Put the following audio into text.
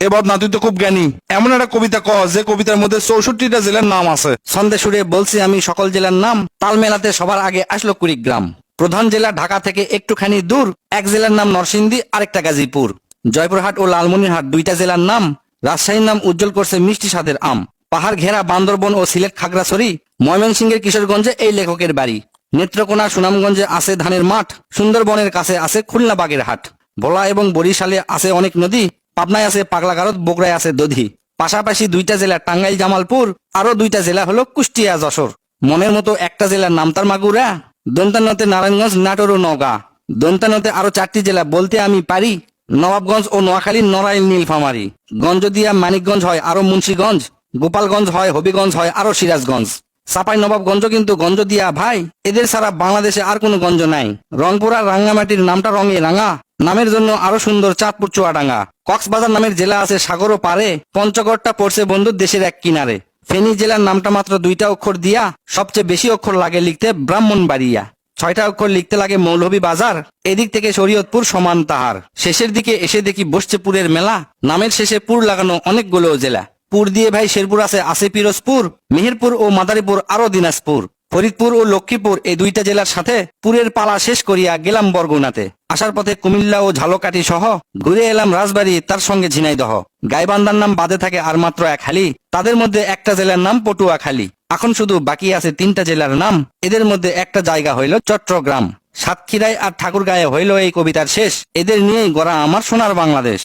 এবার না তুই তো খুব জ্ঞানী, এমন একটা কবিতা কহ যে কবিতার মধ্যে 64টা জেলার নাম আছে। ছন্দে সুরে বলছি আমি সকল জেলার নাম, তাল মেলাতে সবার আগে আসলো কুড়িগ্রাম। প্রধান জেলা ঢাকা থেকে একটুখানি দূর, এক জেলার নাম নরসিংদী, আরেকটা গাজীপুর। জয়পুরহাট ও লালমনিরহাট দুইটা জেলার নাম, রাজশাহীর নাম উজ্জ্বল করছে মিষ্টি স্বাদের আম। পাহাড় ঘেরা বান্দরবন ও সিলেট খাগড়াছড়ি, ময়মনসিংহের কিশোরগঞ্জে এই লেখকের বাড়ি। নেত্রকোনা সুনামগঞ্জে আছে ধানের মাঠ, সুন্দরবনের কাছে আছে খুলনা বাগেরহাট। ভোলা এবং বরিশালে আছে অনেক নদী, পাবনায় আছে পাগলাগারদ, বগুড়ায় আছে দধি। পাশাপাশি দুইটা জেলা টাঙ্গাইল জামালপুর, আরো দুইটা জেলা হলো কুষ্টিয়া যশোর। মনের মতো একটা জেলার নাম তার মাগুরা। দন্তান্নতে নারায়ণগঞ্জ, নাটোর ও নওগাঁ। দন্তান্নতে আরো 4টি জেলা বলতে আমি পারি, নবাবগঞ্জ ও নোয়াখালী, নড়াইল, নীলফামারী। গঞ্জদিয়া মানিকগঞ্জ হয় আরো মুন্সিগঞ্জ, গোপালগঞ্জ হয়, হবিগঞ্জ হয় আরো সিরাজগঞ্জ। চাপাই নবাবগঞ্জ কিন্তু গঞ্জ দিয়া ভাই, এদের ছাড়া বাংলাদেশে আর কোনো গঞ্জ নাই। রংপুর আর রাঙ্গামাটির নামটা রঙে রাঙা, নামের জন্য আরো সুন্দর চাঁদপুর চুয়াডাঙ্গা। কক্সবাজার নামের জেলা আছে সাগরও পারে, পঞ্চগড়টা পড়ছে বন্ধু দেশের এক কিনারে। ফেনী জেলার নামটা মাত্র 2টা অক্ষর দিয়া, সবচেয়ে বেশি অক্ষর লাগে লিখতে ব্রাহ্মণবাড়িয়া। 6টা অক্ষর লিখতে লাগে মৌলভী বাজার, এদিক থেকে শরীয়তপুর সমান তাহার। শেষের দিকে এসে দেখি বসছে পুরের মেলা, নামের শেষে পুর লাগানো অনেকগুলো জেলা। পুর দিয়ে ভাই শেরপুর আছে পিরোজপুর, মেহেরপুর ও মাদারীপুর আরো দিনাজপুর। ফরিদপুর ও লক্ষ্মীপুর এই দুইটা জেলার সাথে পুরের পালা শেষ করিয়া গেলাম বরগুনাতে। আসার পথে কুমিল্লা ও ঝালকাঠি সহ ঘুরে এলাম রাজবাড়ী, তার সঙ্গে ঝিনাইদহ। গাইবান্ধার নাম বাদে থাকে আর মাত্র 1 হালি, তাদের মধ্যে একটা জেলার নাম পটুয়াখালী। এখন শুধু বাকি আছে 3টা জেলার নাম, এদের মধ্যে একটা জায়গা হইল চট্টগ্রাম। সাতক্ষীরায় আর ঠাকুরগাঁয়ে হইল এই কবিতার শেষ। এদের নিয়েই গড়া আমার সোনার বাংলাদেশ।